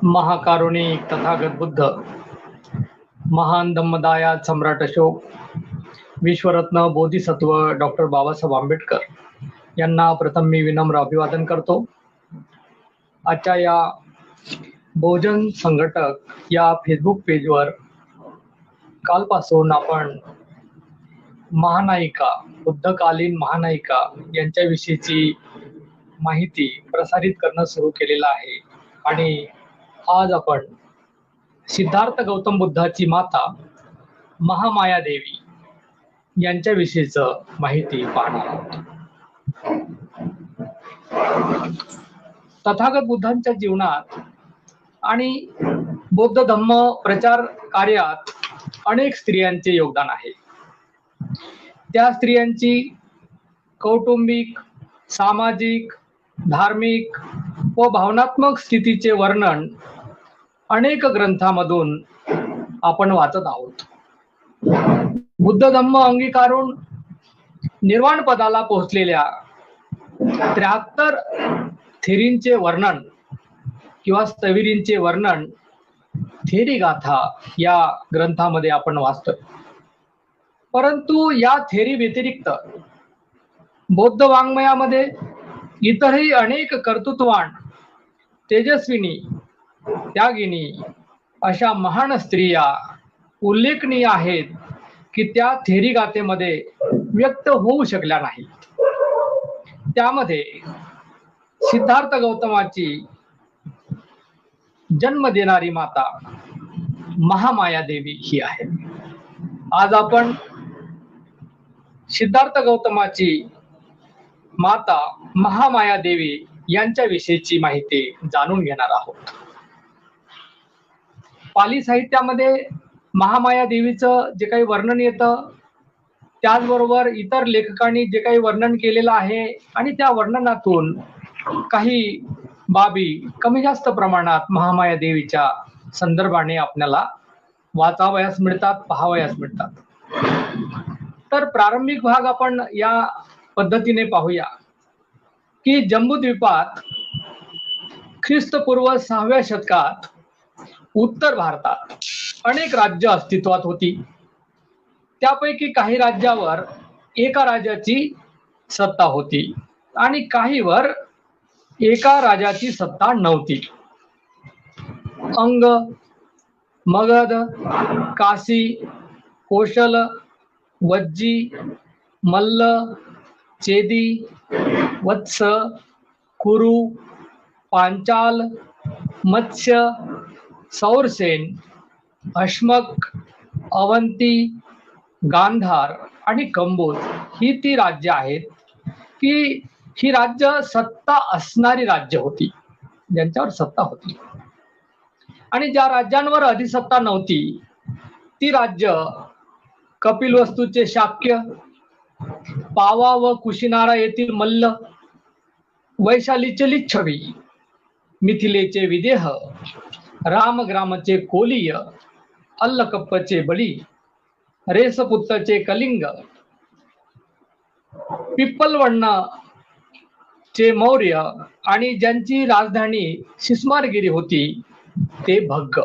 महाकारुणिक तथागत बुद्ध, महान धम्मदायाद सम्राट अशोक, विश्वरत्न बोधिसत्व डॉक्टर बाबासाहेब आंबेडकर यांना प्रथम मी विनम्र अभिवादन करतो. आजच्या या बहुजन संघटक या फेसबुक पेजवर कालपासून आपण महानायिका, बुद्धकालीन महानायिका यांच्याविषयीची माहिती प्रसारित करणं सुरू केलेलं आहे. आणि आज आपण सिद्धार्थ गौतम बुद्धाची माता महामाया देवी यांच्याविषयीचं माहिती पाहणार आहोत. तथागत बुद्धांच्या जीवनात आणि बौद्ध धम्म प्रचार कार्यात अनेक स्त्रियांचे योगदान आहे. त्या स्त्रियांची कौटुंबिक, सामाजिक, धार्मिक व भावनात्मक स्थितीचे वर्णन अनेक ग्रंथांमधून आपण वाचत आहोत. बुद्ध धम्म अंगीकारून निर्वाण पदाला पोहोचलेल्या 73 थेरींचे वर्णन किंवा स्थविरींचे वर्णन थेरी गाथा या ग्रंथामध्ये आपण वाचतोय. परंतु या थेरी व्यतिरिक्त बौद्ध वाङ्मयामध्ये इतरही अनेक कर्तृत्ववान, तेजस्विनी, त्यागिनी अशा महान स्त्रिया उल्लेखनीय आहेत की त्या थेरी गाथेमध्ये व्यक्त होऊ शकल्या नाहीत. त्यामध्ये सिद्धार्थ गौतमाची जन्म देणारी माता महामाया देवी ही आहे. आज आपण सिद्धार्थ गौतमाची माता महामाया देवी यांच्याविषयीची माहिती जाणून घेणार आहोत. पाली साहित्यामध्ये महामाया देवीचं जे काही वर्णन येतं, त्याचबरोबर इतर लेखकांनी जे काही वर्णन केलेलं आहे आणि त्या वर्णनातून काही बाबी कमी जास्त प्रमाणात महामाया देवीच्या संदर्भाने आपल्याला वाचावयास मिळतात, पाहावयास मिळतात. तर प्रारंभिक भाग आपण या पद्धतीने पाहूया की जम्बूद्वीपात ख्रिस्तपूर्व 6व्या शतकात उत्तर भारतात अनेक राज्य अस्तित्वात होती. त्यापैकी काही राज्यावर एका राजाची सत्ता होती आणि काहीवर एका राजाची सत्ता नव्हती. अंग, मगध, काशी, कोशल, वज्जी, मल्ल, चेदी, वत्स, कुरु, पांचाल, मत्स्य, सौरसेन, अश्मक, अवंती, गांधार आणि कंबोज ही ती राज्य आहेत की ही राज्य सत्ता असणारी राज्य होती, ज्यांच्यावर सत्ता होती. आणि ज्या राज्यांवर अधिसत्ता नव्हती ती राज्य कपिलवस्तूचे शाक्य, पावा व कुशिनारा येथील मल्ल, वैशालीचे लिच्छवी, मिथिलेचे विदेह, रामग्रामचे कोलीय, अल्लकप्पचे बळी, रेसपुत्तचे कलिंग, पिप्पलवण्ण चे मौर्य आणि ज्यांची राजधानी सिस्मारगिरी होती ते भग्ग.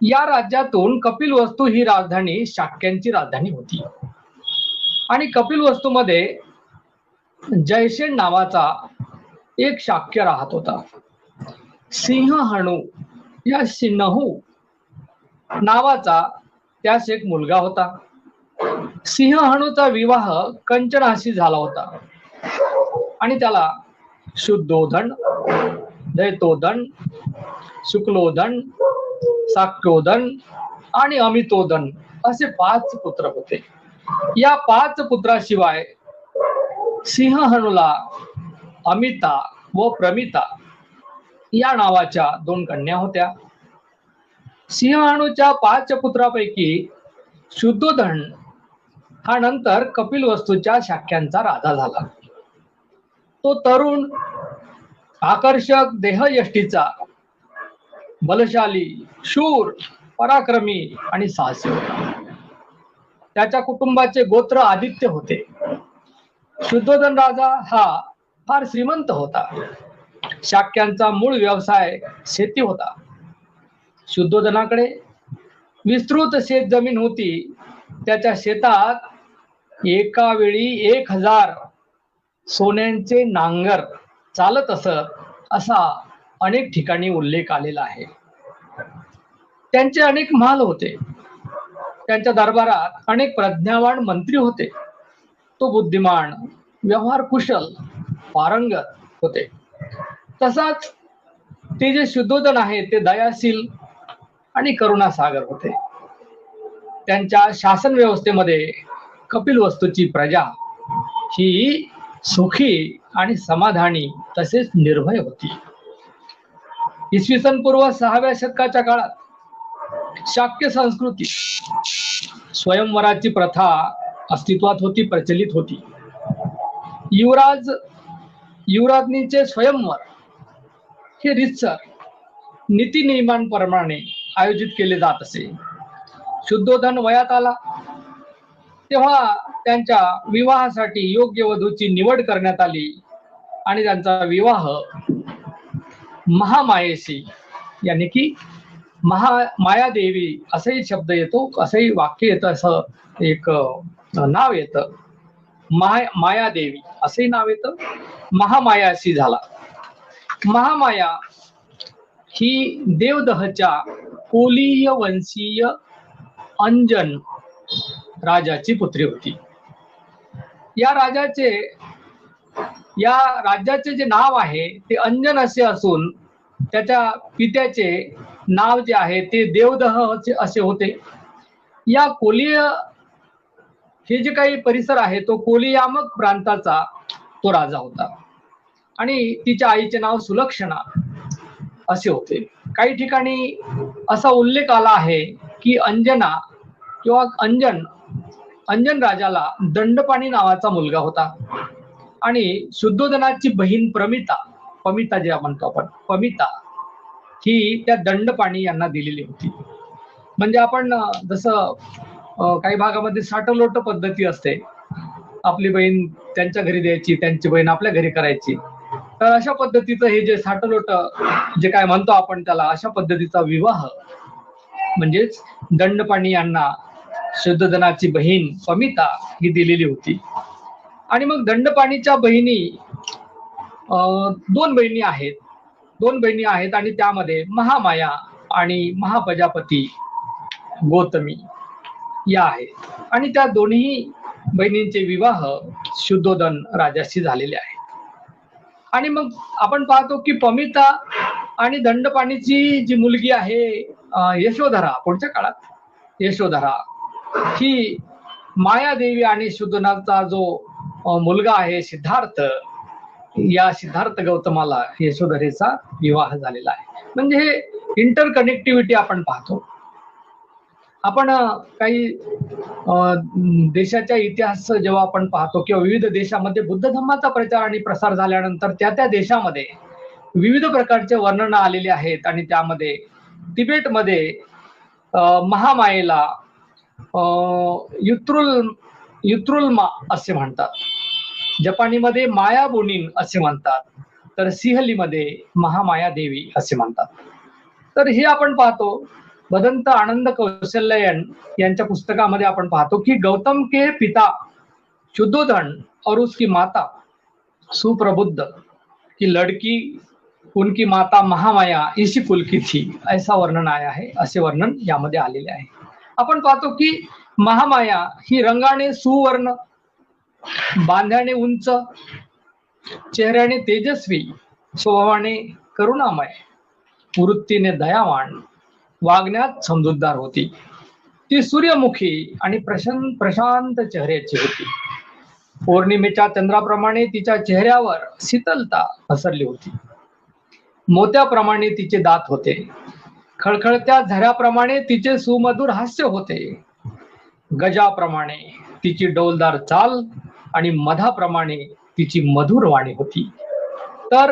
या राज्यातून कपिलवस्तू ही राजधानी शाक्यांची राजधानी होती. आणि कपिलवस्तूमध्ये जयसेन नावाचा एक शाक्य राहत होता. सिंहहणू या सिन्नहू नावाचा त्यास एक मुलगा होता. सिंहहणूचा विवाह कंचनाशी झाला होता आणि त्याला शुद्धोधन, दैतोधन, शुक्लोधन, साक्योधन आणि अमितोधन असे 5 पुत्र होते. या 5 पुत्राशिवाय सिंहहणूला अमिता व प्रमिता या नावाच्या 2 कन्या होत्या. सिंहहणूच्या 5 पुत्रापैकी शुद्धोधन हा नंतर कपिलवस्तूच्या शाक्यांचा राजा झाला. तो तरुण, आकर्षक देहयष्टीचा, बलशाली, शूर, पराक्रमी आणि साहसी होता. त्याच्या कुटुंबाचे गोत्र आदित्य होते. शुद्धोधन राजा हा फार श्रीमंत होता. शाक्यांचा मूळ व्यवसाय शेती होता. शुद्धोधनाकडे विस्तृत शेत जमीन होती. त्याच्या शेतात एका वेळी 1000 सोन्यांचे नांगर चालत असत असा अनेक ठिकाणी उल्लेख आलेला आहे. त्यांचे अनेक महाल होते. त्यांच्या दरबारात अनेक प्रज्ञावान मंत्री होते. तो बुद्धिमान, व्यवहार कुशल, पारंगत होते. तसाच ते जे शुद्धोधन आहे ते दयाशील आणि करुणासागर होते. त्यांच्या शासन व्यवस्थेमध्ये कपिलवस्तूची प्रजा ही सुखी आणि समाधानी तसेच निर्भय होती. इसवी सन पूर्व 6व्या शतकाच्या काळात शाक्य संस्कृती स्वयंवराची प्रथा अस्तित्वात होती, प्रचलित होती. युवराज्ञीचे स्वयंवर हे रितसर नीती नियमांप्रमाणे आयोजित केले जात असे. शुद्धोधन वयात आला तेव्हा त्यांच्या विवाहासाठी योग्य वधूची निवड करण्यात आली आणि त्यांचा विवाह महामायेशी यानी की मायादेवी असंही शब्द येतो, असंही वाक्य येतं, असं एक नाव येतं. मायादेवी असंही नाव येतं. महामायाशी झाला. महामाया ही देवदहच्या कोलीय वंशीय अंजन राजाची पुत्री होती. या राज्याचे जे नाव आहे ते अंजन असे असून त्याच्या पित्याचे नाव जे आहे ते देवदह असे होते. या कोलीय हे जे काही परिसर आहे तो कोलियामक प्रांताचा तो राजा होता आणि तिच्या आईचे नाव सुलक्षणा असे होते. काही ठिकाणी असा उल्लेख आला आहे की अंजना किंवा अंजन राजाला दंडपाणी नावाचा मुलगा होता आणि शुद्धोधनाची बहीण पमिता जे म्हणतो आपण, पमिता ही त्या दंडपाणी यांना दिलेली होती. म्हणजे आपण जसं काही भागामध्ये साठलोट पद्धती असते, आपली बहीण त्यांच्या घरी द्यायची, त्यांची बहीण आपल्या घरी करायची. तर अशा पद्धतीचं हे जे साठलोट जे काय म्हणतो आपण त्याला, अशा पद्धतीचा विवाह म्हणजेच दंडपाणी यांना शुद्धोधनाची बहीण पमिता ही दिलेली होती. आणि मग दंडपाणीच्या बहिणी दोन बहिणी आहेत आणि त्यामध्ये महामाया आणि महाप्रजापती गौतमी या आहेत. आणि त्या दोन्ही बहिणींचे विवाह शुद्धोधन राजाशी झालेले आहेत. आणि मग आपण पाहतो की पमिता आणि दंडपाणीची जी मुलगी आहे यशोधरा, पुढच्या काळात यशोधरा ही मायादेवी आणि शुद्धोधनाचा जो मुलगा आहे सिद्धार्थ, या सिद्धार्थ गौतमाला यशोधरेचा विवाह झालेला आहे. म्हणजे हे इंटरकनेक्टिव्हिटी आपण पाहतो. आपण काही देशाच्या इतिहास जेव्हा आपण पाहतो किंवा विविध देशामध्ये बुद्ध धर्माचा प्रचार आणि प्रसार झाल्यानंतर त्या देशामध्ये विविध प्रकारचे वर्णन आलेले आहेत. आणि त्यामध्ये तिबेटमध्ये महामायेला युत्रुल्मा असे म्हणतात, जपानीमध्ये माया बोनिन असे म्हणतात, तर सिंहलीमध्ये महामाया देवी असे म्हणतात. तर हे आपण पाहतो भदंत आनंद कौशल्यन यांच्या पुस्तकामध्ये आपण पाहतो की गौतम के पिता शुद्धोधन और उसकी माता सुप्रबुद्ध की लड़की उनकी माता महामाया इसी कुल की थी, ऐसा वर्णन आया है, असे वर्णन यामध्ये आलेले आहे. आपण पाहतो की महामाया ही रंगाने सुवर्ण, बांध्याने उंच, चेहऱ्याने तेजस्वी, स्वभावाने करुणामय, वृत्तीने दयावान, वागण्यात समजूतदार होती. ती सूर्यमुखी आणि प्रशांत चेहऱ्याची होती. पौर्णिमेच्या चंद्राप्रमाणे तिच्या चेहऱ्यावर शीतलता पसरली होती. मोत्याप्रमाणे तिचे दात होते. खळखळत्या झऱ्याप्रमाणे तिचे सुमधुर हास्य होते. गजाप्रमाणे तिची डौलदार चाल आणि मधाप्रमाणे तिची मधुर वाणी होती. तर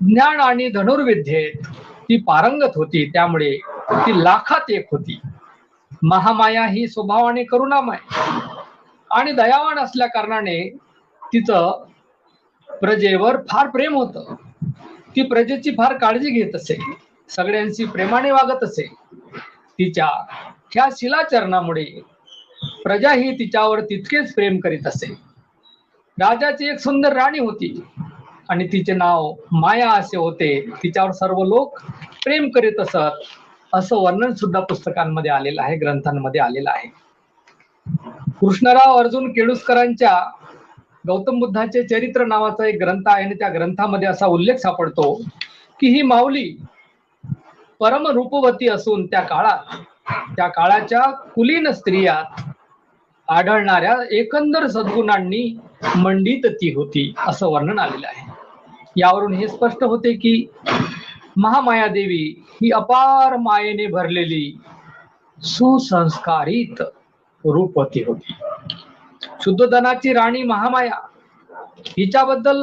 ज्ञान आणि धनुर्विद्येत ती पारंगत होती, त्यामुळे ती लाखात एक होती. महामाया ही स्वभावाने करुणामय आणि दयावान असल्या कारणाने तिचं प्रजेवर फार प्रेम होतं. ती प्रजेची फार काळजी घेत असे, सगळ्यांशी प्रेमाने वागत असे. तिच्या ह्या शिलाचरणामुळे प्रजा ही तिच्यावर तितकेच प्रेम करीत असे. राजाची एक सुंदर राणी होती आणि तिचे नाव माया असे होते. तिच्यावर सर्व लोक प्रेम करीत असत, असं वर्णन सुद्धा पुस्तकांमध्ये आलेलं आहे, ग्रंथांमध्ये आलेलं आहे. कृष्णराव अर्जुन केळुसकरांच्या गौतम बुद्धाचे चरित्र नावाचा एक ग्रंथ आहे आणि त्या ग्रंथामध्ये असा उल्लेख सापडतो की ही माऊली परम रूपवती असून त्या काळाच्या कुलीन स्त्रियात आढळणाऱ्या एकंदर सद्गुणांनी मंडित ती होती, असं वर्णन आलेलं आहे. यावरून हे स्पष्ट होते की महामाया देवी ही अपार मायेने भरलेली सुसंस्कारित रूपवती होती. शुद्धोधनाची राणी महामाया हिच्याबद्दल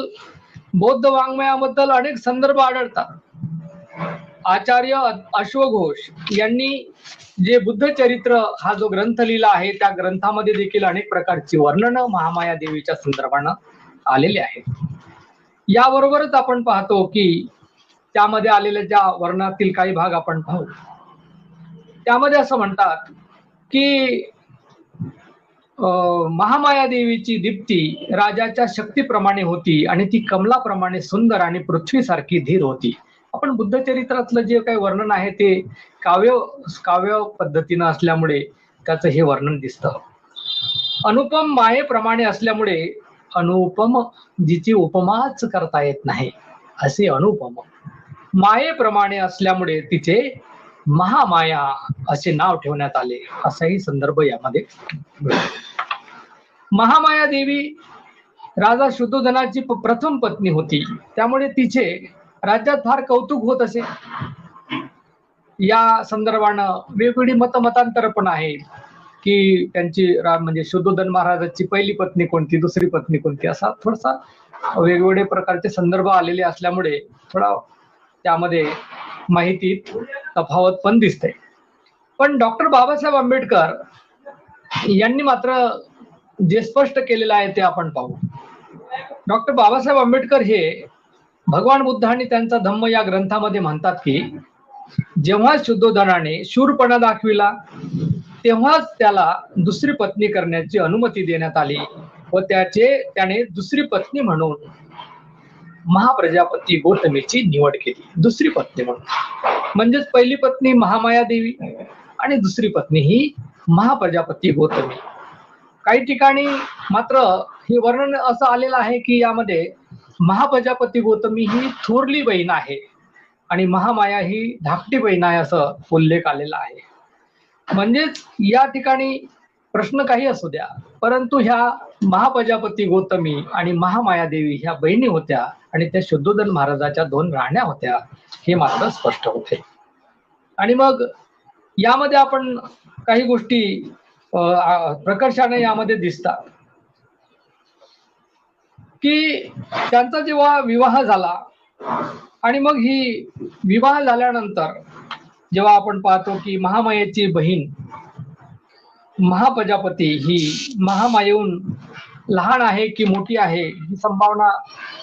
बौद्ध वाङ्मयाबद्दल अनेक संदर्भ आढळतात. आचार्य अश्वघोष यांनी जे बुद्ध चरित्र हा जो ग्रंथ लिहिला आहे त्या ग्रंथामध्ये देखील अनेक प्रकारची वर्णनं महामाया देवीच्या संदर्भानं आलेले आहेत. याबरोबरच आपण पाहतो की त्यामध्ये आलेल्या ज्या वर्णातील काही भाग आपण पाहू, त्यामध्ये असं म्हणतात की महामाया देवीची दीप्ती राजाच्या शक्तीप्रमाणे होती आणि ती कमलाप्रमाणे सुंदर आणि पृथ्वीसारखी धीर होती. आपण बुद्ध चरित्रातलं जे काही वर्णन आहे ते काव्य पद्धतीनं असल्यामुळे त्याचं हे वर्णन दिसतं. अनुपम मायेप्रमाणे असल्यामुळे अनुपम जिची उपमाच करता येत नाही असे अनुपम मायेप्रमाणे असल्यामुळे तिचे महामाया असे नाव ठेवण्यात आले, असाही संदर्भ यामध्ये. महामाया देवी राजा शुद्धोधनाची प्रथम पत्नी होती, त्यामुळे तिचे राज्यात फार कौतुक होत असे. या संदर्भानं वेगवेगळी मतांतर पण आहेत की त्यांची म्हणजे शुद्धोधन महाराजाची पहिली पत्नी कोणती, दुसरी पत्नी कोणती, असा थोडासा वेगवेगळे प्रकारचे संदर्भ आलेले असल्यामुळे थोडा त्यामध्ये माहितीत तफावत पण दिसते. पण डॉक्टर बाबासाहेब आंबेडकर यांनी मात्र जे स्पष्ट केलेलं आहे ते आपण पाहू. डॉक्टर बाबासाहेब आंबेडकर हे भगवान बुद्ध आणि त्यांचा धम्म या ग्रंथामध्ये म्हणतात की जेव्हा शुद्धोधनाने शूरपणा दाखविला तेव्हाच त्याला दुसरी पत्नी करण्याची अनुमती देण्यात आली व त्याने दुसरी पत्नी म्हणून महाप्रजापती गौतमीची निवड केली. दुसरी पत्नी म्हणून म्हणजेच पहिली पत्नी महामाया देवी आणि दुसरी पत्नी ही महाप्रजापती गौतमी. काही ठिकाणी मात्र हे वर्णन असं आलेलं आहे की यामध्ये महाप्रजापती गौतमी ही थोरली बहीण आहे आणि महामाया ही धाकटी बहीण आहे असं उल्लेख आलेला आहे. म्हणजेच या ठिकाणी प्रश्न काही असू द्या, परंतु ह्या महाप्रजापती गौतमी आणि महामाया देवी ह्या बहिणी होत्या आणि त्या शुद्धोधन महाराजाच्या 2 राण्या होत्या, हे मात्र स्पष्ट होते. आणि मग यामध्ये आपण काही गोष्टी प्रकर्षाने यामध्ये दिसतात की त्यांचा जेव्हा विवाह झाला आणि मग ही विवाह झाल्यानंतर जेव्हा आपण पाहतो की महामायेची बहीण महाप्रजापती ही महामायेहून लहान आहे की मोठी आहे ही संभावना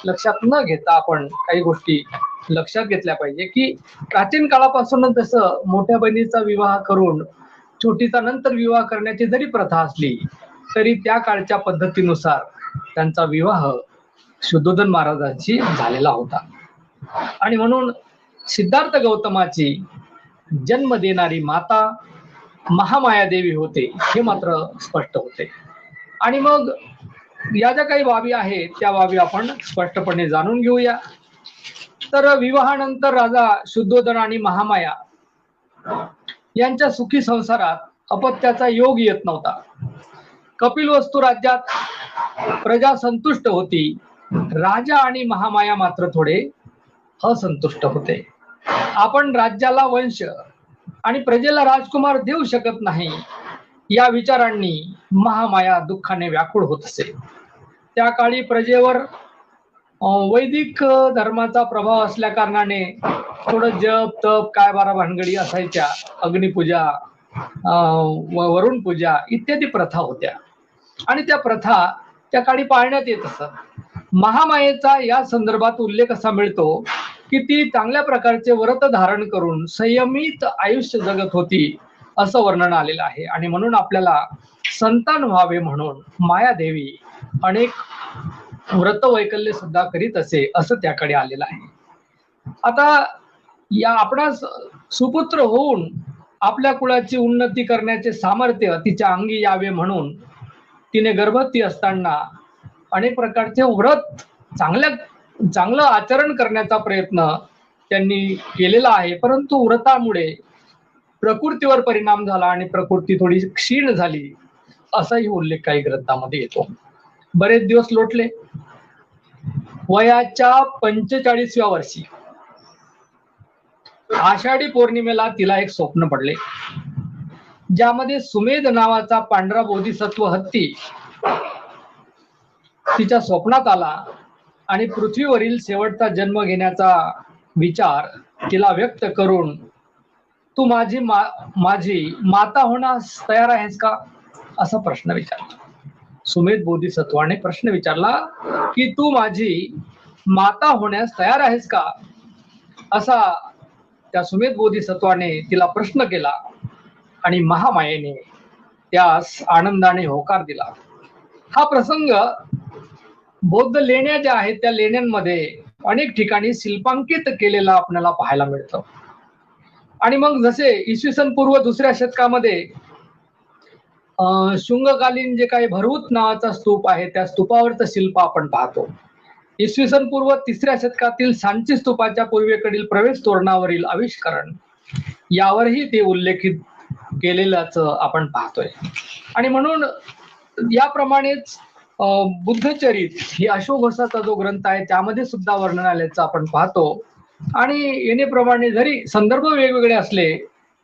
लक्षात न घेता आपण काही गोष्टी लक्षात घेतल्या पाहिजे की प्राचीन काळापासूनच जसं मोठ्या बहिणीचा विवाह करून छोटीचा नंतर विवाह करण्याची जरी प्रथा असली तरी त्या काळच्या पद्धतीनुसार त्यांचा विवाह शुद्धोधन महाराजांशी झालेला होता. आणि म्हणून सिद्धार्थ गौतमाची जन्म देणारी माता महामाया देवी होते, हे मात्र स्पष्ट होते. आणि मग या ज्या काही बाबी आहेत त्या बाबी आपण स्पष्टपणे जाणून घेऊया. तर विवाहानंतर राजा शुद्धोधन आणि महामाया यांच्या सुखी संसारात अपत्याचा योग येत नव्हता. कपिलवस्तू राज्यात प्रजा संतुष्ट होती, राजा आणि महामाया मात्र थोडे असंतुष्ट होते. आपण राज्याला वंश आणि प्रजेला राजकुमार देऊ शकत नाही या विचारांनी महामाया दुःखाने व्याकुळ होत असे. त्या काळी प्रजेवर वैदिक धर्माचा प्रभाव असल्या कारणाने थोडं जप तप काय बारा भानगडी असायच्या, अग्निपूजा वरुण पूजा इत्यादी प्रथा होत्या आणि त्या प्रथा त्या काळी पाळण्यात येत असत. महामायेचा या संदर्भात उल्लेख असा मिळतो की ती चांगल्या प्रकारचे व्रत धारण करून संयमित आयुष्य जगत होती असं वर्णन आलेलं आहे. आणि म्हणून आपल्याला संतान व्हावे म्हणून मायादेवी अनेक व्रत वैकल्य सुद्धा करीत असे असं त्याकडे आलेलं आहे. आता या आपणास सुपुत्र होऊन आपल्या कुळाची उन्नती करण्याचे सामर्थ्य तिच्या अंगी यावे म्हणून तिने गर्भवती असताना अनेक प्रकारचे व्रत चांगलं आचरण करण्याचा प्रयत्न त्यांनी केलेला आहे. परंतु व्रतामुळे प्रकृतीवर परिणाम झाला आणि प्रकृती थोडी क्षीण झाली असाही उल्लेख काही ग्रंथामध्ये येतो. बरेच दिवस लोटले. वयाच्या 45व्या वर्षी आषाढी पौर्णिमेला तिला एक स्वप्न पडले, ज्यामध्ये सुमेध नावाचा पांढरा बोधिसत्व हत्ती तिच्या स्वप्नात आला आणि पृथ्वीवरील शेवटचा जन्म घेण्याचा विचार तिला व्यक्त करून तू माझी माता होण्यास तयार आहेस का असा प्रश्न विचारला. सुमेध बोधिसत्वाने प्रश्न विचारला की तू माझी माता होण्यास तयार आहेस का असा त्या सुमेध बोधिसत्वाने तिला प्रश्न केला आणि महामायेने त्यास आनंदाने होकार दिला. हा प्रसंग बौद्ध लेण्या ज्या आहेत त्या लेण्यांमध्ये अनेक ठिकाणी शिल्पांकित केलेला आपल्याला पाहायला मिळतं. आणि मग जसे इसवी सन पूर्व 2ऱ्या शतकामध्ये शुंगकालीन जे काही भरवूत नावाचा स्तूप आहे त्या स्तूपावरचं शिल्प आपण पाहतो. इसवी सन पूर्व 3ऱ्या शतकातील सांची स्तूपाच्या पूर्वेकडील प्रवेश तोरणावरील आविष्करण यावरही ते उल्लेखित केलेल्याच आपण पाहतोय. आणि म्हणून याप्रमाणेच बुद्धचरित ही अशोकवंशाचा जो ग्रंथ आहे त्यामध्ये सुद्धा वर्णन आल्याचं आपण पाहतो. आणि येणेप्रमाणे जरी संदर्भ वेगवेगळे असले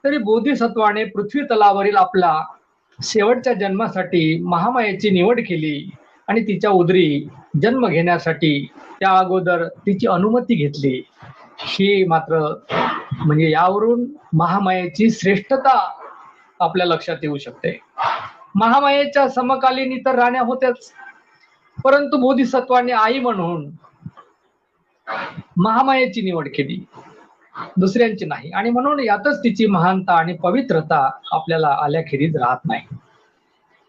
तरी बोधिसत्वाने पृथ्वी तलावरील आपला शेवटच्या जन्मासाठी महामायेची निवड केली आणि तिच्या उदरी जन्म घेण्यासाठी त्या अगोदर तिची अनुमती घेतली. ही मात्र म्हणजे यावरून महामायेची श्रेष्ठता आपल्या लक्षात येऊ शकते. महामायेच्या समकालीन इतर राण्या होत्याच, परंतु बोधिसत्वाने आई म्हणून महामायेची निवड केली, दुसऱ्यांची नाही. आणि म्हणून यातच तिची महानता आणि पवित्रता आपल्याला आल्याखेरीज राहत नाही.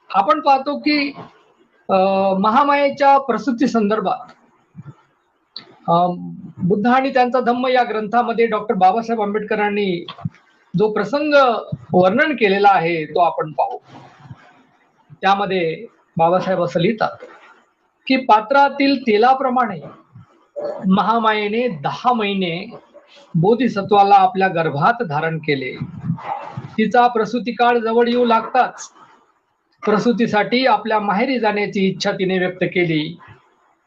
आपण पाहतो की महामायेच्या प्रसूती संदर्भात बुद्ध आणि त्यांचा धम्म या ग्रंथामध्ये डॉक्टर बाबासाहेब आंबेडकरांनी जो प्रसंग वर्णन केलेला आहे तो आपण पाहू. त्यामध्ये बाबासाहेब असं लिहितात की पात्रातील तेलाप्रमाणे महामायेने 10 महिने बोधिसत्वाला आपल्या गर्भात धारण केले. तिचा प्रसूती काळ जवळ येऊ लागताच प्रसूतीसाठी आपल्या माहेरी जाण्याची इच्छा तिने व्यक्त केली.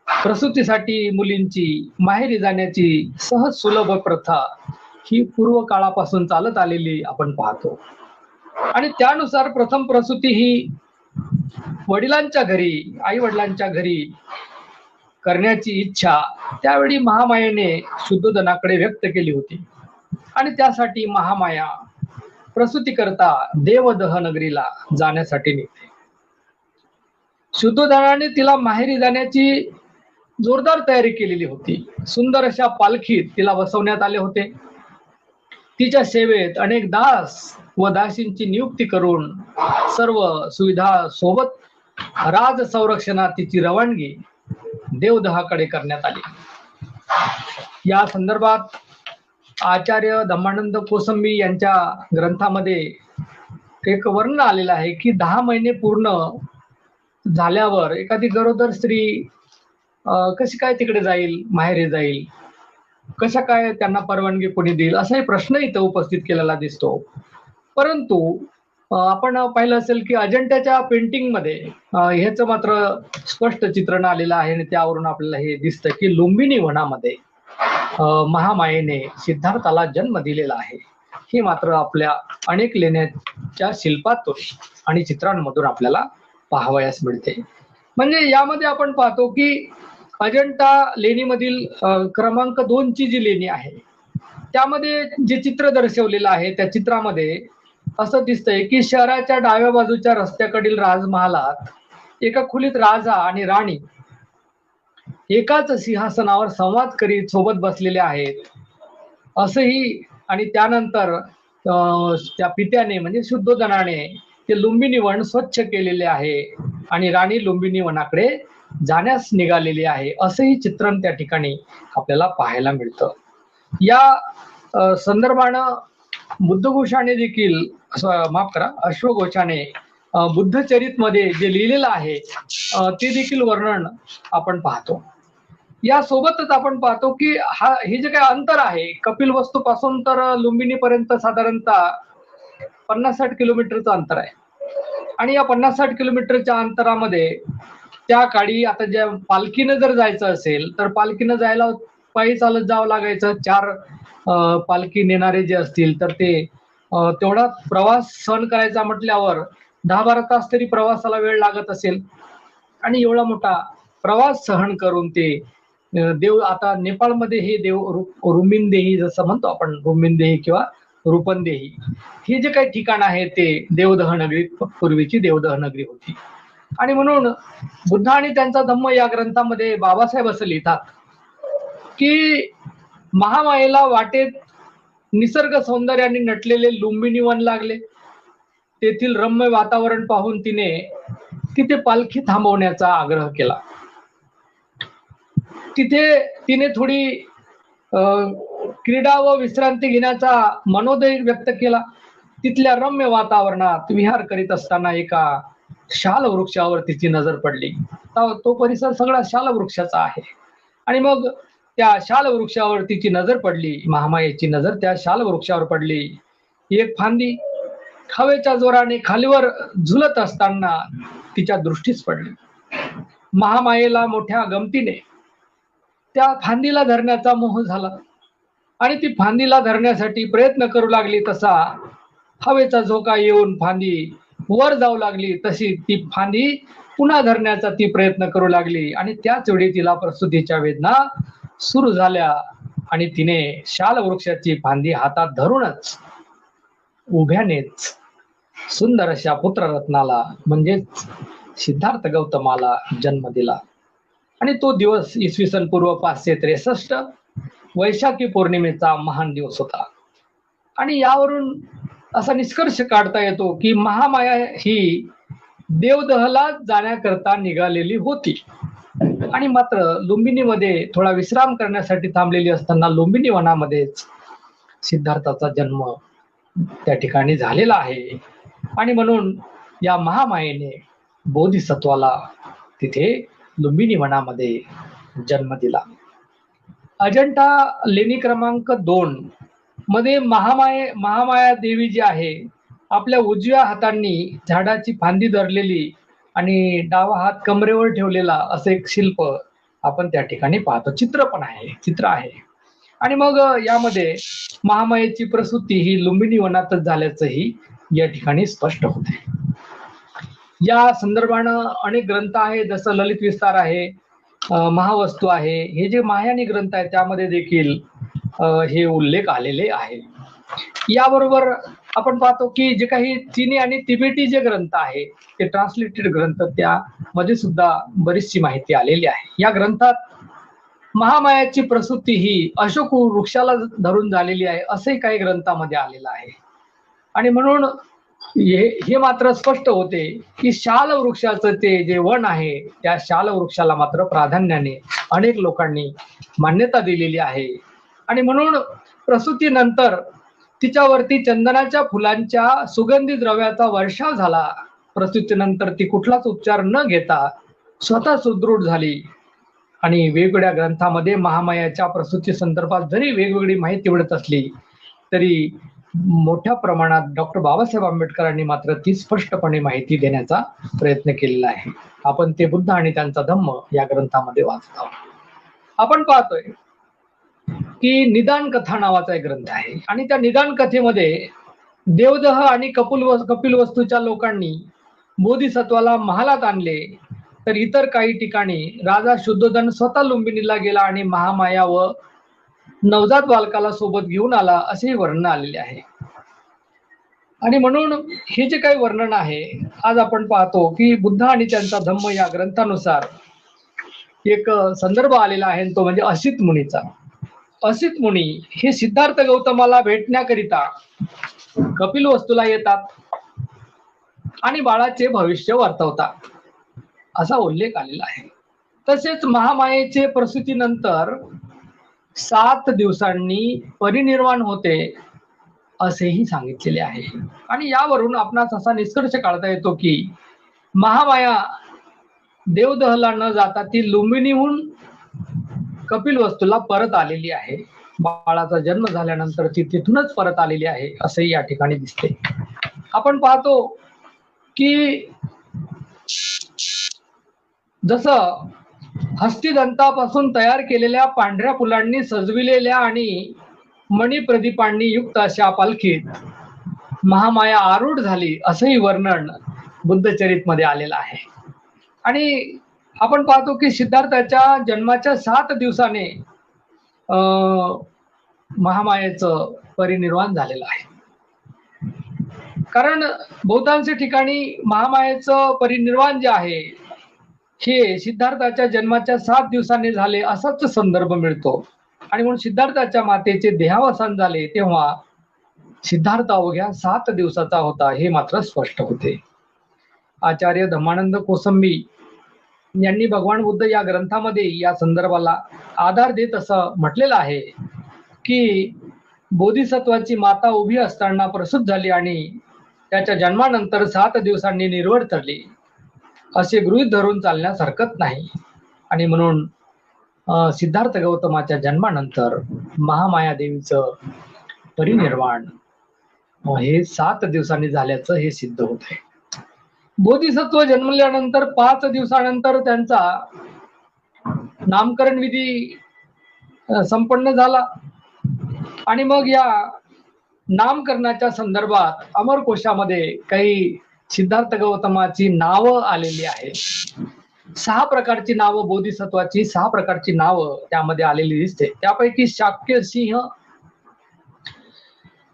प्रसूतीसाठी मुलींची माहेरी जाण्याची सहज सुलभ प्रथा ही पूर्व काळापासून चालत आलेली आपण पाहतो. आणि त्यानुसार प्रथम प्रसूती ही वडिलांच्या घरी, आई वडिलांच्या घरी करण्याची इच्छा त्यावेळी महामायेने शुद्धोदनाकडे व्यक्त केली होती. आणि त्यासाठी महामाया प्रसूती करता देवदह नगरीला जाण्यासाठी निघते. शुद्धोदनाने तिला माहेरी जाण्याची जोरदार तयारी केलेली होती. सुंदर अशा पालखीत तिला बसवण्यात आले होते. तिच्या सेवेत अनेक दास व दासींची नियुक्ती करून सर्व सुविधा सोबत राज संरक्षणात तिची रवानगी देवदहाकडे करण्यात आली. या संदर्भात आचार्य धम्मानंद कोसंबी यांच्या ग्रंथामध्ये एक वर्णन आलेलं आहे की 10 महिने पूर्ण झाल्यावर एखादी गरोदर स्त्री कशी काय तिकडे जाईल, माहेरी जाईल, कशा काय त्यांना परवानगी कोणी देईल असाही प्रश्न इथं उपस्थित केलेला दिसतो. परंतु आपण पाहिलं असेल की अजंट्याच्या पेंटिंग मध्ये ह्याचं मात्र स्पष्ट चित्रण आलेलं आहे आणि त्यावरून आपल्याला हे दिसतं की लुंबिनी वनामध्ये महामायेने सिद्धार्थाला जन्म दिलेला आहे. हे मात्र आपल्या अनेक लेण्यांच्या शिल्पातून आणि चित्रांमधून आपल्याला पाहावयास मिळते. म्हणजे यामध्ये आपण पाहतो की अजंठा लेणीमधील क्रमांक 2 ची जी लेणी आहे त्यामध्ये जे चित्र दर्शवलेलं आहे त्या चित्रामध्ये असं दिसतंय की शहराच्या डाव्या बाजूच्या रस्त्याकडील राजमहालात एका खोलीत राजा आणि राणी एकाच सिंहासनावर संवाद करीत सोबत बसलेले आहेत. असंही, आणि त्यानंतर त्या पित्याने म्हणजे शुद्धोदनाने ते लुंबिनी वन स्वच्छ केलेले आहे आणि राणी लुंबिनी वनाकडे जाण्यास निघालेली आहे, असंही चित्रण त्या ठिकाणी आपल्याला पाहायला मिळतं. या संदर्भानं बुद्धघोषाने देखील, माफ करा, अश्वघोषाने बुद्धचरित मध्ये जे लिहिलेलं आहे ते देखील वर्णन आपण पाहतो. यासोबतच आपण पाहतो की हे जे काही अंतर आहे कपिल वस्तू पासून तर लुंबिनी पर्यंत साधारणतः 50-60 किलोमीटरचं अंतर आहे. आणि या 50-60 किलोमीटरच्या अंतरामध्ये त्या काळी आता ज्या पालखीनं जर जायचं असेल तर पालखीनं जायला पायी चालत जावं लागायचं. 4 पालखी नेणारे जे असतील तर ते तेवढा प्रवास सहन करायचा म्हटल्यावर 10-12 तास तरी प्रवासाला वेळ लागत असेल. आणि एवढा मोठा प्रवास सहन करून ते देव, आता नेपाळमध्ये हे देव रुमिनदेही जसं म्हणतो आपण, रुमिनदेही किंवा रूपनदेही, हे जे काही ठिकाण आहे ते देवदह नगरी, पूर्वीची देवदह नगरी होती. आणि म्हणून बुद्ध आणि त्यांचा धम्म या ग्रंथामध्ये बाबासाहेब असं लिहितात की महामायेला वाटेत निसर्ग सौंदर्याने नटलेले लुंबिनी वन लागले. तेथील रम्य वातावरण पाहून तिने तिथे पालखी थांबवण्याचा आग्रह केला. तिथे तिने थोडी क्रीडा व विश्रांती घेण्याचा मनोदय व्यक्त केला. तिथल्या रम्य वातावरणात विहार करीत असताना एका शाल वृक्षावर तिची नजर पडली. तो परिसर सगळा शाल वृक्षाचा आहे. आणि मग त्या शाल वृक्षावर तिची नजर पडली, महामायेची नजर त्या शाल वृक्षावर पडली. एक फांदी हवेच्या जोराने खालीवर झुलत असताना तिच्या दृष्टीस पडली. महामायेला मोठ्या गमतीने त्या फांदीला धरण्याचा मोह झाला आणि ती फांदीला धरण्यासाठी प्रयत्न करू लागली. तसा हवेचा झोका येऊन फांदी वर जाऊ लागली, तशी ती फांदी पुन्हा धरण्याचा ती प्रयत्न करू लागली. आणि त्याच वेळी तिला प्रसूतीच्या वेदना सुरू झाल्या आणि तिने शाल वृक्षाची फांदी हातात धरूनच उभ्यानेच सुंदर अशा पुत्ररत्नाला म्हणजेच सिद्धार्थ गौतमाला जन्म दिला. आणि तो दिवस इसवी सन पूर्व 563 वैशाखी पौर्णिमेचा महान दिवस होता. आणि यावरून असा निष्कर्ष काढता येतो की महामाया ही देवदहला जाण्याकरता निघालेली होती. आणि मात्र लुंबिनीमध्ये थोडा विश्राम करण्यासाठी थांबलेली असताना लुंबिनी वनामध्येच सिद्धार्थाचा जन्म त्या ठिकाणी झालेला आहे. आणि म्हणून या महामायेने बोधिसत्वाला तिथे लुंबिनी वनामध्ये जन्म दिला. अजंठा लेणी क्रमांक 2 मध्ये महामाया देवी जी आहे आपल्या उजव्या हातांनी झाडाची फांदी धरलेली आणि डावा हात कमरेवर ठेवलेला असं एक शिल्प आपण त्या ठिकाणी पाहतो. चित्र आहे. आणि मग यामध्ये महामायेची प्रसूती ही लुंबिनी वनातच झाल्याचंही या ठिकाणी स्पष्ट होते. या संदर्भानं अनेक ग्रंथ आहेत, जसं ललित विस्तार आहे, महावस्तू आहे, हे जे महायानी ग्रंथ आहेत त्यामध्ये देखील हे उल्लेख आलेले आहे. याबरोबर आपण पाहतो की जे काही चीनी आणि तिबेटी जे ग्रंथ आहे ते ट्रान्सलेटेड ग्रंथ, त्यामध्ये सुद्धा बरीचशी माहिती आलेली आहे. या ग्रंथात महामायाची प्रसूती ही अशोक वृक्षाला धरून झालेली आहे असंही काही ग्रंथामध्ये आलेलं आहे. आणि म्हणून हे मात्र स्पष्ट होते की शाल वृक्षाचं ते जे वन आहे त्या शाल वृक्षाला मात्र प्राधान्याने अनेक लोकांनी मान्यता दिलेली आहे. आणि म्हणून प्रसूतीनंतर तिच्यावरती चंदनाच्या फुलांच्या सुगंधी द्रव्याचा वर्षाव झाला. प्रसूतीनंतर ती कुठलाच उपचार न घेता स्वतः सुदृढ झाली. आणि वेगवेगळ्या ग्रंथामध्ये महामायाच्या प्रसूती संदर्भात जरी वेगवेगळी माहिती मिळत असली तरी मोठ्या प्रमाणात डॉक्टर बाबासाहेब आंबेडकरांनी मात्र ती स्पष्टपणे माहिती देण्याचा प्रयत्न केलेला आहे. आपण ते बुद्ध आणि त्यांचा धम्म या ग्रंथामध्ये वाचत आहोत. आपण पाहतोय की निदान कथा नावाचा एक ग्रंथ आहे आणि त्या निदान कथेमध्ये देवदह आणि कपिल वस्तूच्या लोकांनी बोधिसत्वाला महालात आणले, तर इतर काही ठिकाणी राजा शुद्धोधन स्वतः लुंबिनीला गेला आणि महामाया व नवजात बालकाला सोबत घेऊन आला असेही वर्णन आलेले आहे. आणि म्हणून हे जे काही वर्णन आहे आज आपण पाहतो की बुद्ध आणि त्यांचा धम्म या ग्रंथानुसार एक संदर्भ आलेला आहे, तो म्हणजे असित मुनीचा. असित मुनी हे सिद्धार्थ गौतमाला भेटण्याकरिता कपिलवस्तूला येतात आणि बाळाचे भविष्य वर्तवतात असा उल्लेख आलेला आहे. तसेच महामायेचे प्रसूतीनंतर 7 दिवसांनी परिनिर्वाण होते असेही सांगितलेले आहे. आणि यावरून आपणास असा निष्कर्ष काढता येतो की महामाया देवदहला न जाता ती लुंबिनीहून कपिलवस्तूला परत आलेली आहे. बाळाचा जन्म झाल्यानंतर ती तिथूनच परत आलेली आहे असंही या ठिकाणी दिसते. आपण पाहतो की जसं हस्तिदंतापासून तयार केलेल्या पांढऱ्या फुलांनी सजविलेल्या आणि मणिप्रदीपांनी युक्त अशा पालखीत महामाया आरूढ झाली असंही वर्णन बुद्धचरित मध्ये आलेलं आहे. आणि आपण पाहतो की सिद्धार्थाच्या जन्माच्या 7 दिवसाने महामायेचं परिनिर्वाण झालेलं आहे. कारण बहुतांश ठिकाणी महामायेचं परिनिर्वाण जे आहे हे सिद्धार्थाच्या जन्माच्या 7 दिवसांनी झाले असाच संदर्भ मिळतो. आणि म्हणून सिद्धार्थाच्या मातेचे देहावसान झाले तेव्हा सिद्धार्थ अवघ्या 7 दिवसाचा होता हे मात्र स्पष्ट होते. आचार्य धम्मानंद कोसंबी यांनी भगवान बुद्ध या ग्रंथामध्ये या संदर्भाला आधार देत असं म्हटलेलं आहे की बोधिसत्वाची माता उभी असताना प्रसूत झाली आणि त्याच्या जन्मानंतर 7 दिवसांनी निर्वड ठरली असे गृहीत धरून चालण्यास हरकत नाही. आणि म्हणून सिद्धार्थ गौतमाच्या जन्मानंतर महामाया देवीचं परिनिर्वाण हे 7 दिवसांनी झाल्याचं हे सिद्ध होत आहे. बोधिसत्व जन्मल्यानंतर 5 दिवसानंतर त्यांचा नामकरण विधी संपन्न झाला आणि मग या नामकरणाच्या संदर्भात अमरकोशामध्ये काही सिद्धार्थ गौतमाची नावं आलेली आहेत. 6 प्रकारची नावं बोधिसत्वाची 6 प्रकारची नावं त्यामध्ये आलेली दिसते. त्यापैकी शाक्य सिंह,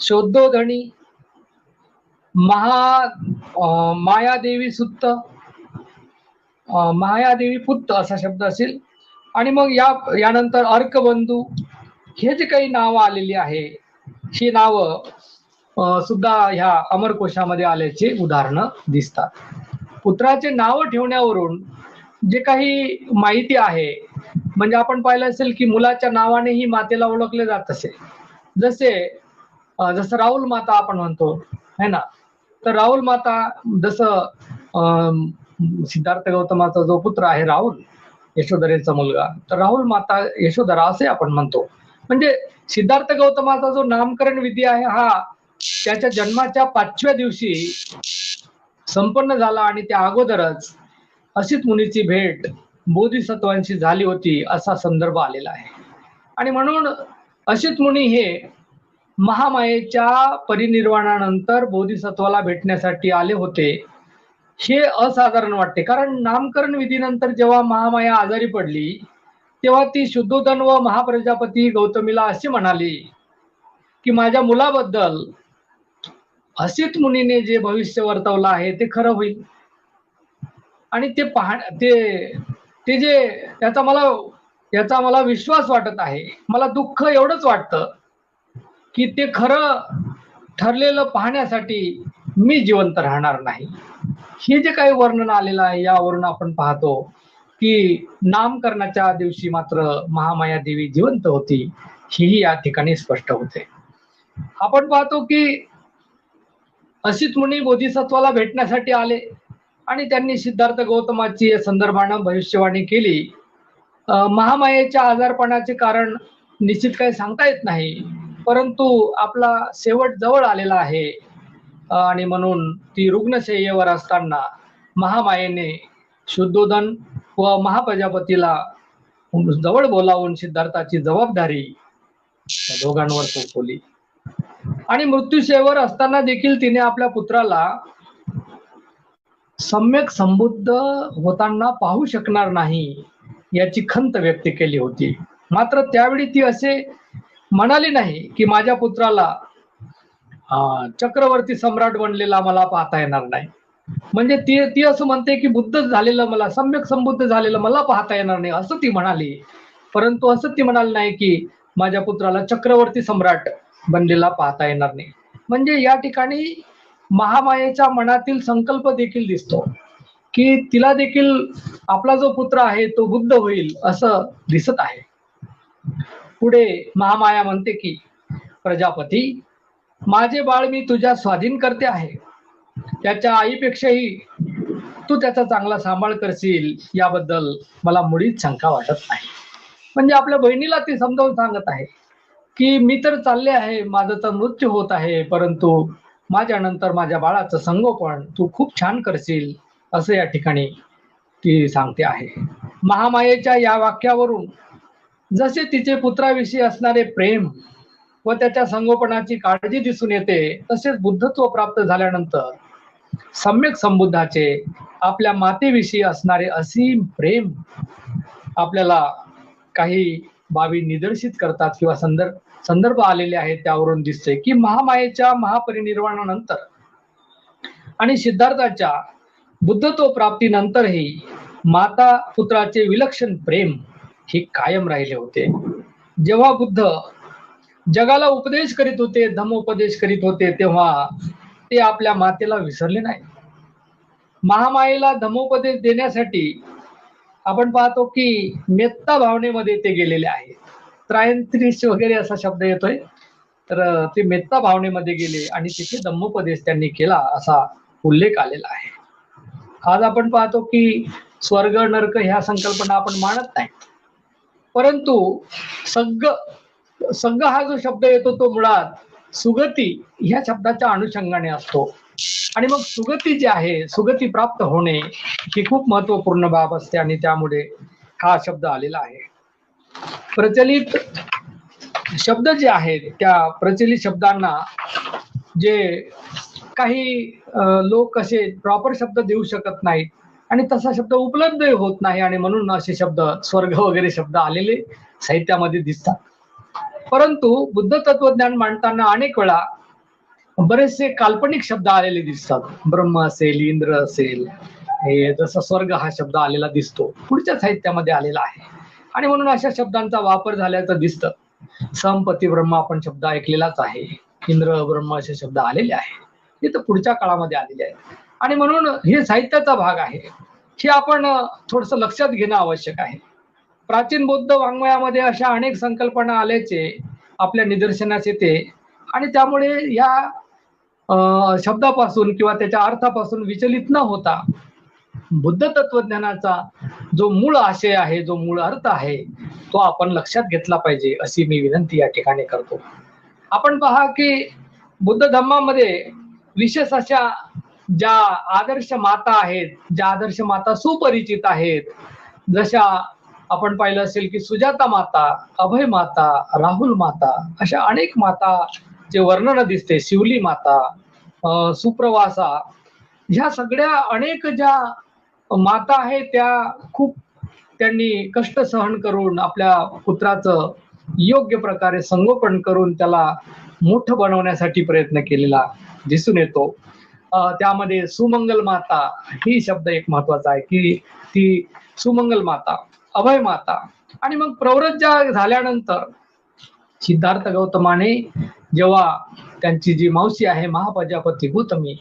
शोद्धोधणी, मायादेवी सुत्त, मायादेवी पुत्त असा शब्द असेल. आणि मग यानंतर अर्कबंधू हे जे काही नावं आलेली आहे ही नावं सुद्धा ह्या अमरकोशामध्ये आल्याचे उदाहरणं दिसतात. पुत्राचे नाव ठेवण्यावरून जे काही माहिती आहे म्हणजे आपण पाहिलं असेल की मुलाच्या नावानेही मातेला ओळखले जात असे. जसं राहुल माता आपण म्हणतो है ना, तर राहुल माता जसं सिद्धार्थ गौतमाचा जो पुत्र आहे राहुल यशोधरेचा मुलगा, तर राहुल माता यशोधरा असे आपण म्हणतो. म्हणजे सिद्धार्थ गौतमाचा जो नामकरण विधी आहे हा त्याच्या जन्माच्या 5व्या दिवशी संपन्न झाला आणि त्या अगोदरच असित मुनीची भेट बोधिसत्वांशी झाली होती असा संदर्भ आलेला आहे. आणि म्हणून असित मुनी हे महामायेच्या परिनिर्वाणानंतर बोधिसत्वाला भेटण्यासाठी आले होते हे असाधारण वाटते. कारण नामकरण विधीनंतर जेव्हा महामाया आजारी पडली तेव्हा ती शुद्धोधन व महाप्रजापती गौतमीला असे म्हणाली की माझ्या मुलाबद्दल असित मुनीने जे भविष्य वर्तवलं आहे ते खरं होईल. आणि ते जे याचा मला विश्वास वाटत आहे, मला दुःख एवढंच वाटतं की ते खरं ठरलेलं पाहण्यासाठी मी जिवंत राहणार नाही. हे जे काही वर्णन आलेलं आहे यावरून आपण पाहतो की नामकरणाच्या दिवशी मात्र महामाया देवी जिवंत होती हेही या ठिकाणी स्पष्ट होते. आपण पाहतो की असित मुनी बोधिसत्वाला भेटण्यासाठी आले आणि त्यांनी सिद्धार्थ गौतमाची या संदर्भानं भविष्यवाणी केली. महामायेच्या आजारपणाचे कारण निश्चित काही सांगता येत नाही, परंतु आपला शेवट जवळ आलेला आहे आणि म्हणून ती रुग्णशय्येवर असताना महामायेने शुद्धोधन व महाप्रजापतीला जवळ बोलावून सिद्धार्थाची जबाबदारी दोघांवर सोपवली. आणि मृत्यूशय्येवर असताना देखील तिने आपल्या पुत्राला सम्यक संबुद्ध होताना पाहू शकणार नाही याची खंत व्यक्त केली होती. मात्र त्यावेळी ती असे म्हणाली नाही की माझ्या पुत्राला चक्रवर्ती सम्राट बनलेला मला पाहता येणार नाही. म्हणजे ती असं म्हणते की बुद्ध झालेलं मला, सम्यक संबुद्ध झालेलं मला पाहता येणार नाही असं ती म्हणाली. परंतु असं ती म्हणाली नाही की माझ्या पुत्राला चक्रवर्ती सम्राट बनलेला पाहता येणार नाही. म्हणजे या ठिकाणी महामायेच्या मनातील संकल्प देखील दिसतो की तिला देखील आपला जो पुत्र आहे तो बुद्ध होईल असं दिसत आहे. पुढे महामाया म्हणते की प्रजापती, माझे बाळ मी तुझ्या स्वाधीन करते आहे. त्याच्या आईपेक्षाही तू त्याचा चांगला सांभाळ करशील याबद्दल मला मुळीच शंका वाटत नाही. म्हणजे आपल्या बहिणीला ती समजावून सांगत आहे की मी तर चालले आहे, माझं तर मृत्यू होत आहे, परंतु माझ्या नंतर माझ्या बाळाचं संगोपन तू खूप छान करशील असं या ठिकाणी ती सांगते आहे. महामायेच्या या वाक्यावरून जसे तिचे पुत्राविषयी असणारे प्रेम व त्याच्या संगोपनाची काळजी दिसून येते, तसेच बुद्धत्व प्राप्त झाल्यानंतर सम्यक संबुद्धाचे आपल्या मातेविषयी असणारे असीम प्रेम आपल्याला काही बाबी निदर्शित करतात किंवा संदर्भ आलेले आहेत. त्यावरून दिसते की महामायेच्या महापरिनिर्वाणानंतर आणि सिद्धार्थाच्या बुद्धत्व प्राप्तीनंतरही माता पुत्राचे विलक्षण प्रेम हे कायम राहिले होते. जेव्हा बुद्ध जगाला उपदेश करीत होते, धम्मोपदेश करीत होते, तेव्हा ते आपल्या मातेला विसरले नाही. महामायेला धम्मोपदेश देण्यासाठी आपण पाहतो की मेत्ता भावनेमध्ये ते गेलेले आहेत. त्रायंत्रिश वगैरे असा शब्द येतोय, तर ते मेत्ता भावनेमध्ये गेले आणि तिथे धम्मोपदेश त्यांनी केला असा उल्लेख आलेला आहे. आज आपण पाहतो की स्वर्ग नरक ह्या संकल्पना आपण मानत नाही, परंतु सग्ग हा जो शब्द येतो तो मुळात सुगती ह्या शब्दाच्या अनुषंगाने असतो. आणि मग सुगती जी आहे, सुगती प्राप्त होणे ही खूप महत्वपूर्ण बाब असते आणि त्यामुळे हा शब्द आलेला आहे. प्रचलित शब्द जे आहेत त्या प्रचलित शब्दांना जे काही लोक असे प्रॉपर शब्द देऊ शकत नाहीत आणि तसा शब्द उपलब्ध होत नाही, आणि म्हणून असे शब्द स्वर्ग वगैरे शब्द आलेले साहित्यामध्ये दिसतात. परंतु बुद्ध तत्वज्ञान मांडताना अनेक वेळा बरेचसे काल्पनिक शब्द आलेले दिसतात. ब्रह्म असेल, इंद्र असेल, हे जसं स्वर्ग हा शब्द आलेला दिसतो पुढच्या साहित्यामध्ये आलेला आहे, आणि म्हणून अशा शब्दांचा वापर झाल्याचं दिसतं. संपती ब्रह्म आपण शब्द ऐकलेलाच आहे, इंद्र ब्रह्म असे शब्द आलेले आहे, हे तर पुढच्या काळामध्ये आलेले आहेत. आणि म्हणून हे साहित्याचा भाग आहे, हे आपण थोडस लक्षात घेणं आवश्यक आहे. प्राचीन बौद्ध वाङ्मयामध्ये अशा अनेक संकल्पना आल्याचे आपल्या निदर्शनास येते, आणि त्यामुळे या शब्दापासून किंवा त्याच्या अर्थापासून विचलित न होता बुद्ध तत्वज्ञानाचा जो मूळ आशय आहे, जो मूळ अर्थ आहे, तो आपण लक्षात घेतला पाहिजे अशी मी विनंती या ठिकाणी करतो. आपण पहा की बुद्ध धम्मामध्ये विशेष अशा ज्या आदर्श माता आहेत, ज्या आदर्श माता सुपरिचित आहेत, जशा आपण पाहिलं असेल की सुजाता माता, अभय माता, राहुल माता, अशा अनेक माता चे वर्णन दिसते. शिवली माता, सुप्रवासा, ह्या सगळ्या अनेक ज्या माता आहेत त्या खूप त्यांनी कष्ट सहन करून आपल्या पुत्राचं योग्य प्रकारे संगोपन करून त्याला मोठं बनवण्यासाठी प्रयत्न केलेला दिसून येतो. त्यामध्ये सुमंगल माता ही शब्द एक महत्वाचा आहे की ती सुमंगल माता, अभय माता. आणि मग प्रव्रज्या झाल्यानंतर सिद्धार्थ गौतमाने जेव्हा त्यांची जी मावशी आहे महाप्रजापती गौतमी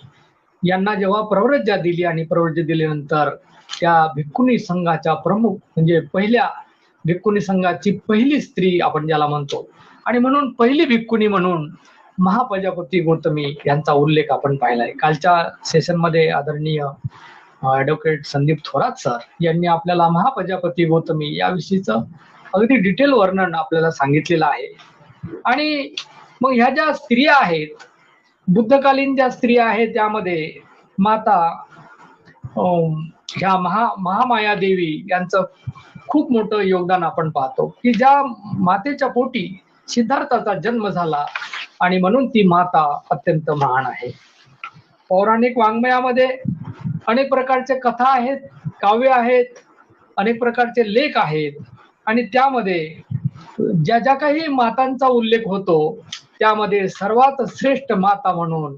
यांना जेव्हा प्रव्रज्या दिली, आणि प्रव्रज्या दिल्यानंतर त्या भिक्खुनी संघाच्या प्रमुख म्हणजे पहिल्या भिक्खुनी संघाची पहिली स्त्री आपण ज्याला म्हणतो, आणि म्हणून पहिली भिक्खुनी म्हणून महाप्रजापती गौतमी यांचा उल्लेख आपण पाहिलाय. कालच्या सेशनमध्ये आदरणीय ॲडव्होकेट संदीप थोरात सर यांनी आपल्याला महाप्रजापती गौतमी याविषयीचं अगदी डिटेल वर्णन आपल्याला सांगितलेलं आहे. आणि मग ह्या ज्या स्त्रिया आहेत, बुद्धकालीन ज्या स्त्रिया आहेत, त्यामध्ये माता ह्या महामाया देवी यांचं खूप मोठं योगदान आपण पाहतो की ज्या मातेच्या पोटी सिद्धार्थाचा जन्म झाला, आणि म्हणून ती माता अत्यंत महान आहे. पौराणिक वाङ्मयामध्ये अनेक प्रकारचे कथा आहेत, काव्य आहेत, अनेक प्रकारचे लेख आहेत, आणि त्यामध्ये ज्या ज्या काही मातांचा उल्लेख होतो त्यामध्ये सर्वात श्रेष्ठ माता म्हणून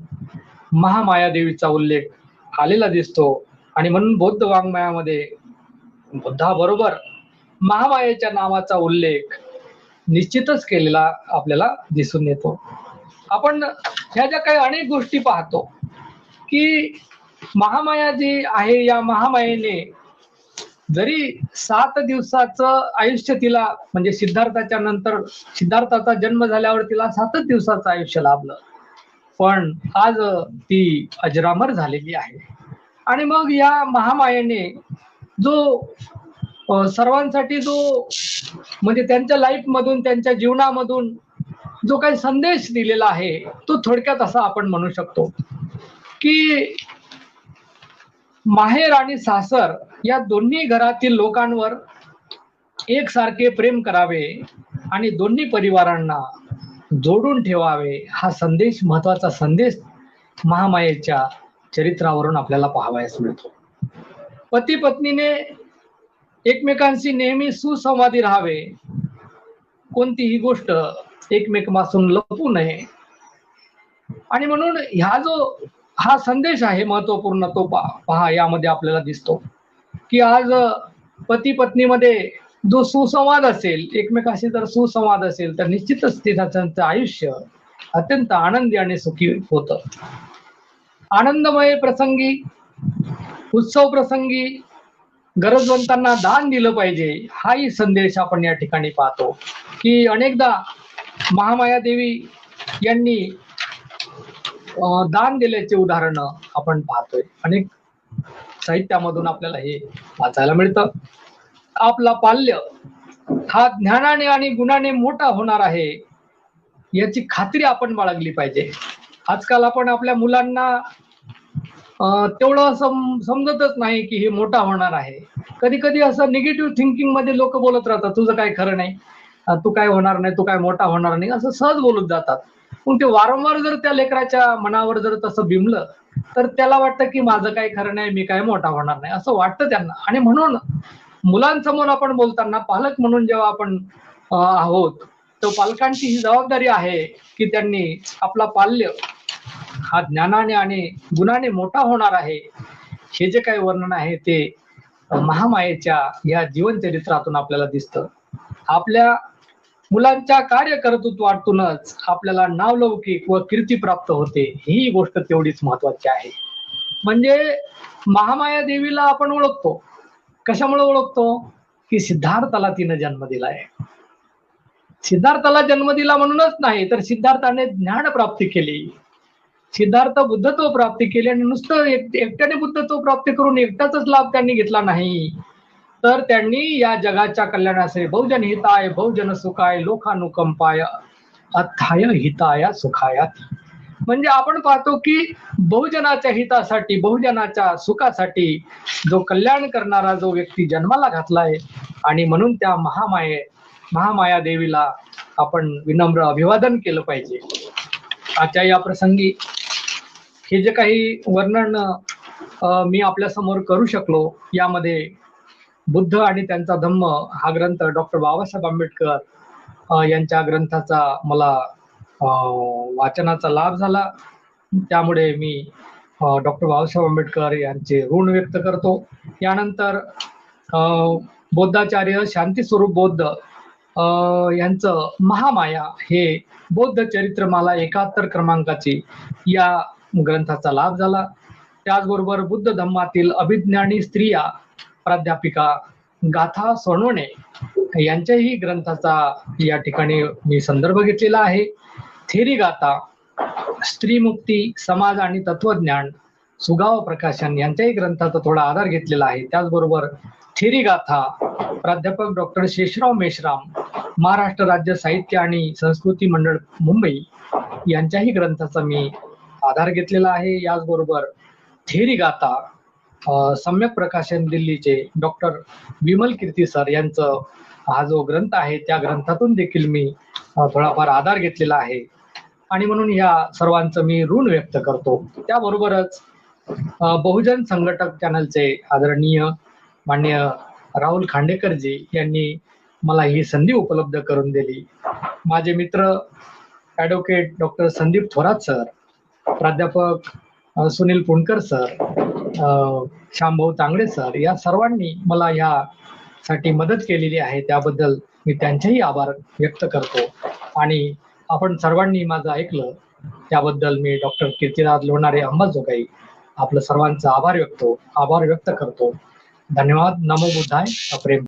महामाया देवीचा उल्लेख आलेला दिसतो. आणि म्हणून बौद्ध वाङ्मयामध्ये बुद्धाबरोबर महामायेच्या नावाचा उल्लेख निश्चितच केलेला आपल्याला दिसून येतो. आपण ह्या ज्या काही अनेक गोष्टी पाहतो की महामाया जी आहे, या महामायेने जरी 7 दिवसाचं आयुष्य तिला, म्हणजे सिद्धार्थाच्या नंतर सिद्धार्थाचा जन्म झाल्यावर तिला 7च दिवसाचं आयुष्य लाभलं, पण आज ती अजरामर झालेली आहे. आणि मग या महामायेने जो सर्वांसाठी जो म्हणजे त्यांच्या लाईफ मधून, त्यांच्या जीवनामधून जो काही संदेश दिलेला आहे, तो थोडक्यात असा आपण म्हणू शकतो की माहेर आणि सासर या दोन्ही घरातील लोकांवर एकसारखे प्रेम करावे आणि दोन्ही परिवारांना जोडून ठेवावे, हा संदेश, महत्वाचा संदेश महामायेच्या चरित्रावरून आपल्याला पाहावयास मिळतो. पती पत्नीने एकमेकांशी नेहमी सुसंवादी राहावे, कोणतीही गोष्ट एकमेकांपासून लपू नये. आणि म्हणून हा संदेश आहे महत्वपूर्ण, तो पहा यामध्ये आपल्याला दिसतो की आज पती पत्नीमध्ये जो सुसंवाद असेल, एकमेकाशी जर सुसंवाद असेल, तर निश्चितच त्यांचं आयुष्य अत्यंत आनंदी आणि सुखी होतं. आनंदमय प्रसंगी, उत्सव प्रसंगी गरजवंतांना दान दिलं पाहिजे, हाही संदेश आपण या ठिकाणी पाहतो. की अनेकदा महामाया देवी यांनी दान दिल्याचे उदाहरण आपण पाहतोय. अनेक साहित्यामधून आपल्याला हे वाचायला मिळतं. आपला पाल्य हा ज्ञानाने आणि गुणाने मोठा होणार आहे, याची खात्री आपण बाळगली पाहिजे. आजकाल आपण आपल्या मुलांना तेवढं समजतच नाही की हे मोठा होणार आहे. कधी कधी असं निगेटिव्ह थिंकिंग मध्ये लोक बोलत राहतात, तुझं काय खरं नाही, तू काय होणार नाही, तू काय मोठा होणार नाही, असं सहज बोलत जातात. पण ते वारंवार जर त्या लेकराच्या मनावर जर तसं बिंबलं, तर त्याला वाटतं की माझं काय खरं नाही, मी काय मोठा होणार नाही, असं वाटतं त्यांना. आणि म्हणून मुलांसमोर आपण बोलताना, पालक म्हणून जेव्हा आपण आहोत, तर पालकांची ही जबाबदारी आहे की त्यांनी आपला पाल्य हा ज्ञानाने आणि गुणाने मोठा होणार आहे, हे जे काही वर्णन आहे ते महामायेच्या या जीवनचरित्रातून आपल्याला दिसतं. आपल्या मुलांच्या कार्यकर्तृत्वातूनच आपल्याला नावलौकिक व कीर्ती प्राप्त होते, ही गोष्ट तेवढीच महत्वाची आहे. म्हणजे महामाया देवीला आपण ओळखतो, कशामुळे ओळखतो की सिद्धार्थाला तिनं जन्म दिलाय. सिद्धार्थाला जन्म दिला म्हणूनच नाही, तर सिद्धार्थाने ज्ञान प्राप्ती केली, सिद्धार्थ बुद्धत्व प्राप्ती केली. आणि नुसतं एकट्याने बुद्धत्व प्राप्ती करून एकटाच लाभ त्यांनी घेतला नाही, तर त्यांनी या जगाच्या कल्याणाचे बहुजन हिताय बहुजन सुखाय लोकानुकंपाय अथाय हिताय सुखाय, म्हणजे आपण पाहतो की बहुजनाच्या हितासाठी, बहुजनाच्या सुखासाठी जो कल्याण करणारा जो व्यक्ती जन्माला घातलाय. आणि म्हणून त्या महामाया देवीला आपण विनम्र अभिवादन केलं पाहिजे. आजच्या या प्रसंगी हे जे काही वर्णन मी आपल्या समोर करू शकलो, यामध्ये बुद्ध आणि त्यांचा धम्म हा ग्रंथ डॉक्टर बाबासाहेब आंबेडकर यांच्या ग्रंथाचा मला वाचनाचा लाभ झाला. त्यामुळे मी डॉक्टर बाबासाहेब आंबेडकर यांचे ऋण व्यक्त करतो. यानंतर बौद्धाचार्य शांती स्वरूप बौद्ध यांचं महामाया हे बौद्ध चरित्रमाला 71 क्रमांकाची या ग्रंथाचा लाभ झाला. त्याचबरोबर बुद्ध धम्मातील अभिज्ञानी स्त्रिया प्राध्यापिका गाथा सोनवणे यांच्याही ग्रंथाचा या ठिकाणी मी संदर्भ घेतलेला आहे. थेरी गाथा, स्त्रीमुक्ती, समाज आणि तत्वज्ञान, सुगाव प्रकाशन यांच्याही ग्रंथाचा थोडा आधार घेतलेला आहे. त्याचबरोबर थेरी गाथा प्राध्यापक डॉक्टर शेषराव मेश्राम, महाराष्ट्र राज्य साहित्य आणि संस्कृती मंडळ मुंबई यांच्याही ग्रंथाचा मी आधार घेतलेला आहे. याचबरोबर थेरी गाथा सम्यक प्रकाशन दिल्लीचे डॉक्टर विमल कीर्ती सर यांचं हा जो ग्रंथ आहे, त्या ग्रंथातून देखील मी थोडाफार आधार घेतलेला आहे. आणि म्हणून ह्या सर्वांचं मी ऋण व्यक्त करतो. त्याबरोबरच बहुजन संघटक चॅनलचे आदरणीय माननीय राहुल खांडेकरजी यांनी मला ही संधी उपलब्ध करून दिली. माझे मित्र advocate doctor Sandeep Thorat sir, प्राध्यापक सुनील पुणकर सर, श्यामभाऊ तांगडे सर, या सर्वांनी मला यासाठी मदत केलेली आहे. त्याबद्दल मी त्यांचेही आभार व्यक्त करतो. आणि आपण सर्वांनी माझं ऐकलं त्याबद्दल मी डॉक्टर कीर्तिराज लोणारे अंबाजोगाई आपलं सर्वांचा आभार व्यक्त करतो. धन्यवाद. नमो बुद्धाय. अप्रेम.